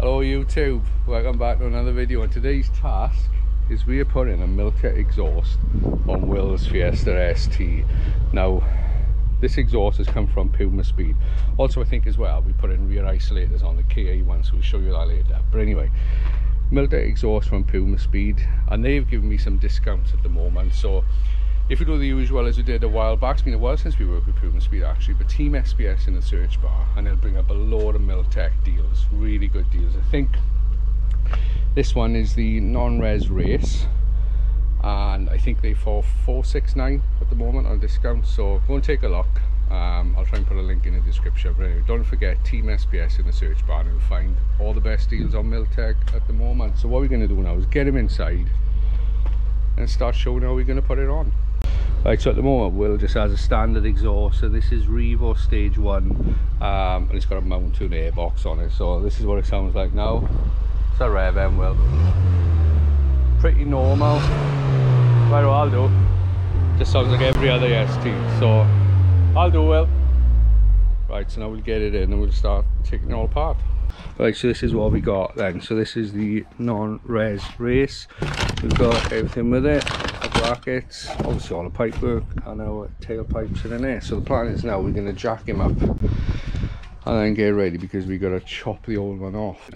Hello YouTube, welcome back to another video, and today's task is we are putting a milltek exhaust on Will's Fiesta ST. Now this exhaust has come from Pumaspeed. Also I think as well we put in rear isolators on the KA one, so we'll show you that later. But anyway, milltek exhaust from Pumaspeed, and they've given me some discounts at the moment. So if you do the usual as we did a while back, it's been a while since we worked with Pumaspeed actually, but Team SBS in the search bar and they'll bring up a load of milltek deals, really good deals. I think this one is the non-res race, and I think they for $469 at the moment on discount, so go and take a look. I'll try and put a link in the description, but anyway, don't forget Team SBS in the search bar and you'll find all the best deals on milltek at the moment. So what we're going to do now is get him inside and start showing how we're going to put it on. Right, so at the moment Will just has a standard exhaust, so this is Revo stage 1, and it's got a mount to an airbox on it, so this is what it sounds like now. It's a rev end, Will. Pretty normal. Right, what I'll do, just sounds like every other ST, so I'll do Will. Right, so now we'll get it in and we'll start taking it all apart. Right, so this is what we got then. So this is the non-res race. We've got everything with it, the brackets, obviously all the pipe work, and our tailpipes are in there. So the plan is now we're going to jack him up and then get ready, because we've got to chop the old one off.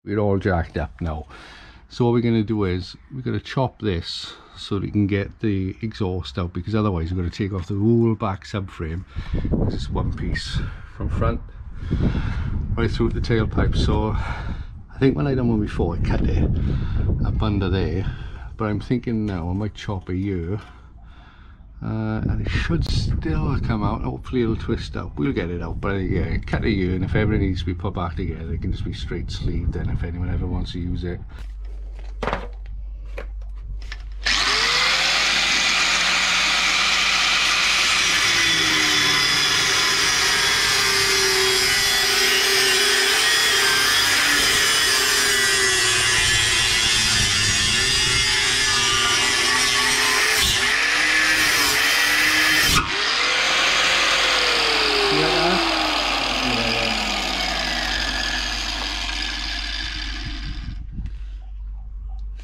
We're all jacked up now, so what we're going to do is we're going to chop this so that we can get the exhaust out, because otherwise we're going to take off the whole back subframe, because it's one piece from front right through the tailpipe. So I think when I done one before I cut it up under there, but I'm thinking now I might chop a ear, and it should still come out. Hopefully it'll twist out, we'll get it out. But yeah, cut a ear, and if ever it needs to be put back together it can just be straight sleeved then, if anyone ever wants to use it.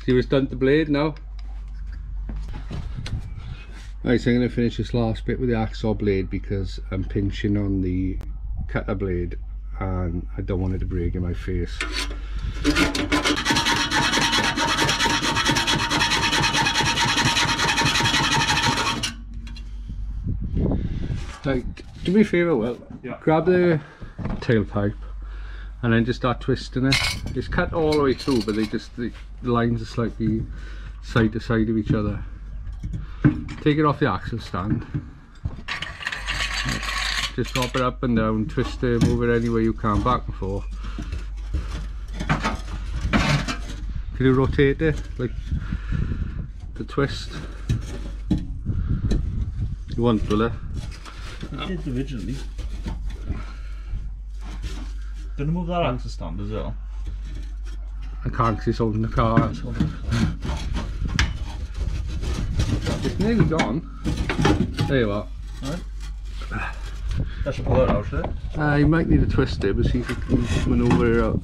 See what's done to the blade now? Right, so I'm going to finish this last bit with the hacksaw blade, because I'm pinching on the cutter blade and I don't want it to break in my face. Like, do me a favour, Will. Yeah. Grab the tailpipe and then just start twisting it. It's cut all the way through, but the lines are slightly side to side of each other. Take it off the axle stand. Just drop it up and down, twist it, move it any way you can, back and forth. Can you rotate it, like the twist? You want, will it? It did originally. Did I move that axle stand as well? I can't, because it's holding the car. It's nearly gone. There you are. Right. That should pull it out, should it? You might need to twist it, but see if you can manoeuvre it out.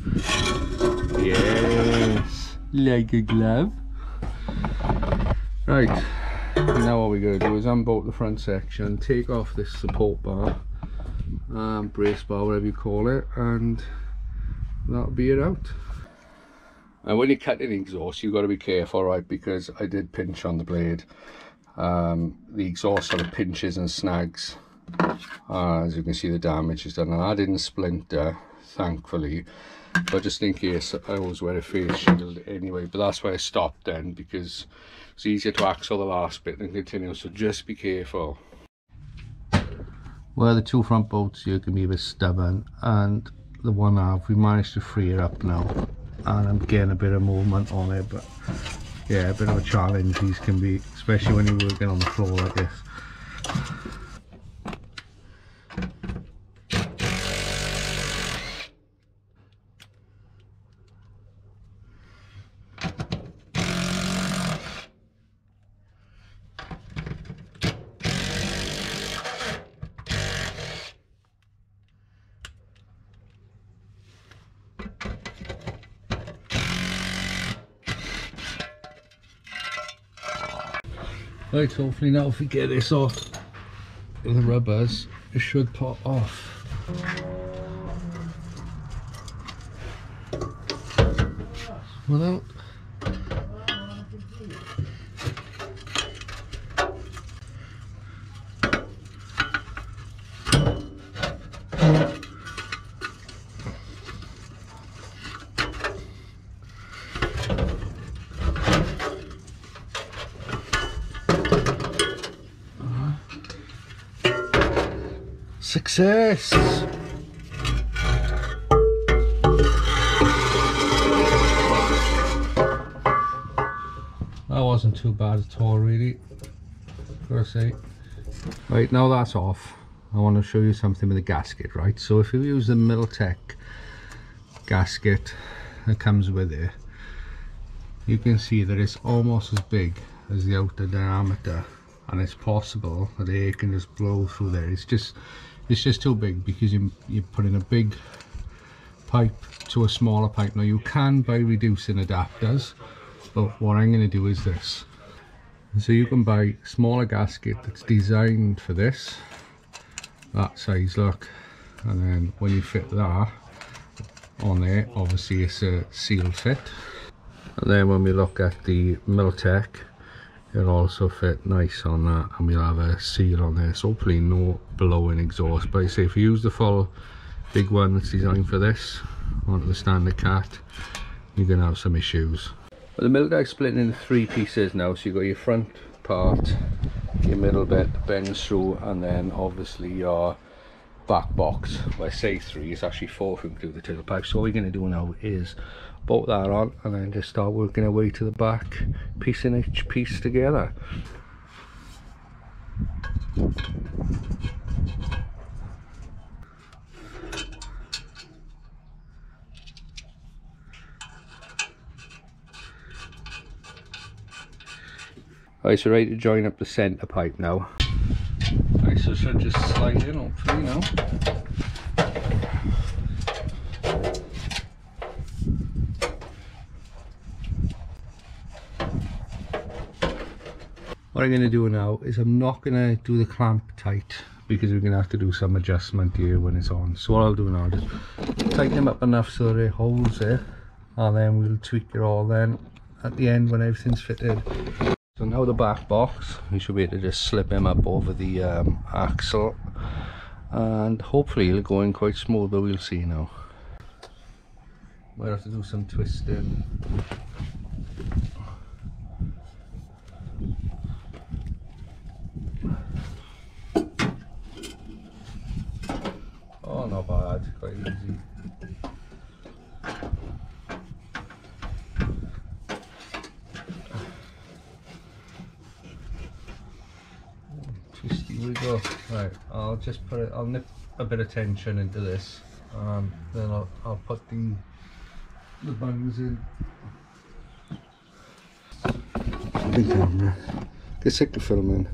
Yes, like a glove. Right, and now what we're going to do is unbolt the front section, take off this support bar, brace bar, whatever you call it, and that'll be it out. And when you're cutting exhaust, you've got to be careful, right, because I did pinch on the blade. The exhaust sort of pinches and snags. As you can see, the damage is done, and I didn't splinter, thankfully, but just in case, I always wear a face shield anyway. But that's why I stopped then, because it's easier to axle the last bit than continue, so just be careful. Well, the two front bolts here can be a bit stubborn, and the one half we managed to free it up now, and I'm getting a bit of movement on it. But yeah, a bit of a challenge these can be, especially when you're working on the floor like this. Right, hopefully now if we get this off the rubbers, it should pop off. Without. Success! That wasn't too bad at all, really, gotta say. Right, now that's off, I want to show you something with the gasket, right? So if you use the milltek gasket that comes with it, you can see that it's almost as big as the outer diameter, and it's possible that air can just blow through there. It's just too big because you put in a big pipe to a smaller pipe. Now you can buy reducing adapters, but what I'm going to do is this. So you can buy a smaller gasket that's designed for this, that size, look, and then when you fit that on there, obviously it's a sealed fit. And then when we look at the milltek, it'll also fit nice on that, and we'll have a seal on there, so hopefully no blowing exhaust. But I say if you use the full big one that's designed for this onto the standard cat, you're going to have some issues. But the milltek's split into 3 pieces now, so you've got your front part, your middle bit bends through, and then obviously your back box. Well, I say 3, it's actually 4 if we do the tailpipe. So what we're going to do now is bolt that on and then just start working our way to the back, piecing each piece together. Right, so ready to join up the centre pipe now. Right, so it should just slide in hopefully now. What I'm going to do now is I'm not going to do the clamp tight because we're going to have to do some adjustment here when it's on. So what I'll do now is just tighten them up enough so that it holds it, and then we'll tweak it all then at the end when everything's fitted. So now the back box, we should be able to just slip him up over the axle, and hopefully it'll go in quite smooth, but we'll see now. Might have to do some twisting. Oh, not bad, quite easy. Twisty we go. Right, I'll just put it, I'll nip a bit of tension into this, and then I'll put the bungs in. Big camera. Get sick of filming.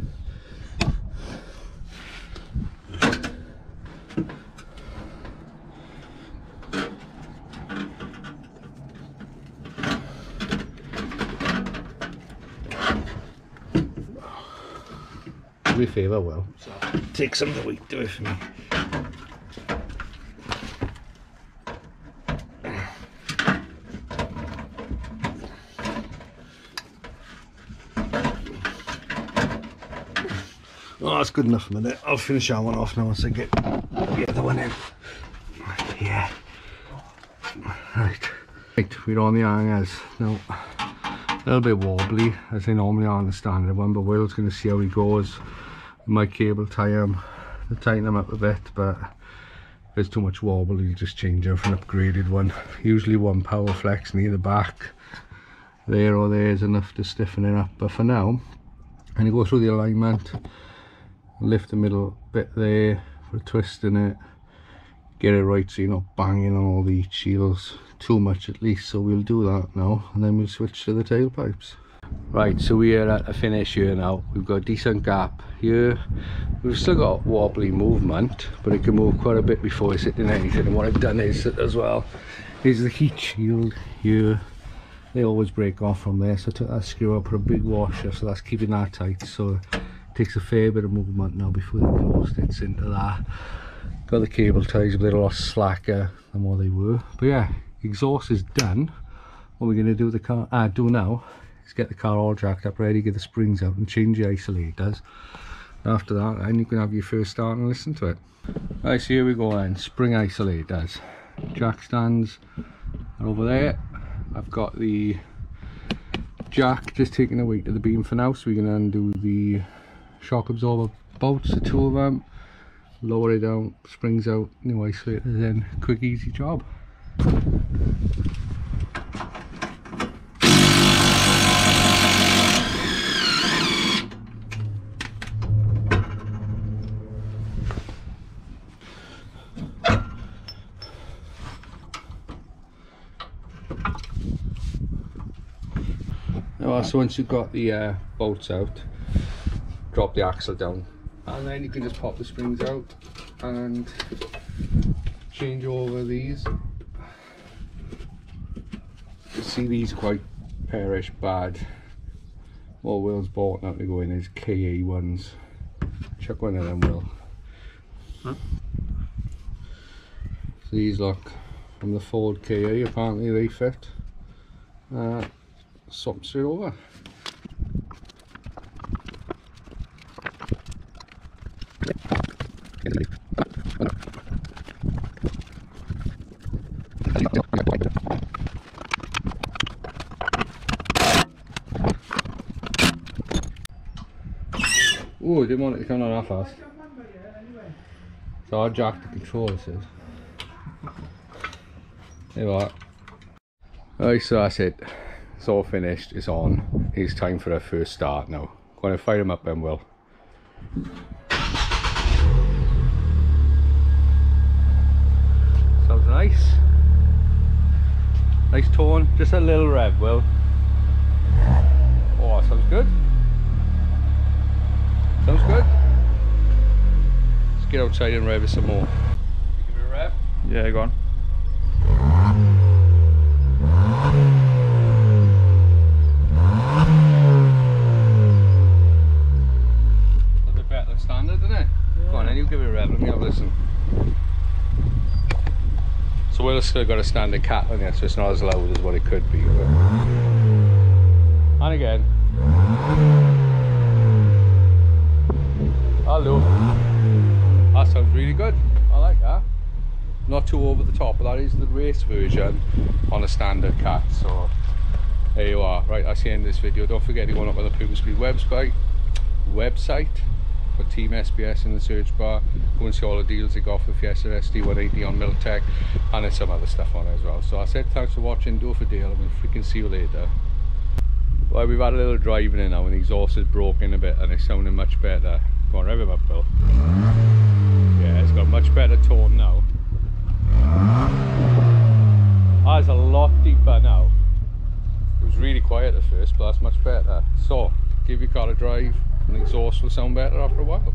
Do me a favour, Will. So take some of the weight, do it for me. Oh, that's good enough for a minute. I'll finish that one off now once I get the other one in. Yeah. Right. Right, we're on the hangers. Now, a little bit wobbly, as they normally are on the standard one, but Will's going to see how he goes. My cable tie him to tighten them up a bit, but if there's too much wobble, you just change out for an upgraded one. Usually one power flex near the back, there or there, is enough to stiffen it up. But for now, I'm going to go through the alignment, lift the middle bit there for twisting it, get it right so you're not banging on all the heat shields too much at least. So we'll do that now, and then we'll switch to the tailpipes. Right, so we are at a finish here now. We've got a decent gap here. We've still got wobbly movement, but it can move quite a bit before it's hitting anything. And what I've done is as well is the heat shield here they always break off from there, so I took that screw out, put a big washer, so that's keeping that tight. So it takes a fair bit of movement now before the exhaust hits into that. Got the cable ties a little slacker than what they were, but yeah, exhaust is done. What we're going to do with the car do now is get the car all jacked up, ready, get the springs out and change the isolators. After that, then you can have your first start and listen to it. Right, so here we go then, spring isolators. Jack stands are over there. I've got the jack just taking the weight of the beam for now, so we can undo the shock absorber bolts, the two of them, lower it down, springs out, new isolators in, quick easy job. So once you've got the bolts out, drop the axle down, and then you can just pop the springs out and change over these. You see these are quite perish bad. All Will's bought now to go in is KA ones. Chuck one of them, Will. Huh? So these look from the Ford KA, apparently they fit. Swap straight over. Oh, I didn't want it to come on that fast. So I jacked the control, it says. There you are. Right, so that's it. It's all finished, it's on. It's time for our first start now. Going to fire him up then, Will. Sounds nice. Nice tone, just a little rev, Will. Oh, sounds good. Sounds good. Let's get outside and rev it some more. Give it a rev? Yeah, go on. Standard, isn't it? Yeah. Go on then, you give it a rev, let me have a listen. So Will's still got a standard cat on it, so it's not as loud as what it could be. But... And again. Hello. That sounds really good. I like that. Not too over the top, but that is the race version on a standard cat. So there you are. Right, that's the end of this video. Don't forget to go up on the pumaspeed website. Put Team SBS in the search bar. Go and see all the deals they got for Fiesta ST180 on milltek, and there's some other stuff on it as well. So I said thanks for watching, do it for Dale, and we'll freaking see you later. Well, we've had a little driving in now and the exhaust is broken a bit and it's sounding much better. Go on, rev him up, Bill. Yeah, it's got much better tone now. That's a lot deeper now. It was really quiet at first, but that's much better. So give your car a drive and the exhaust will sound better after a while.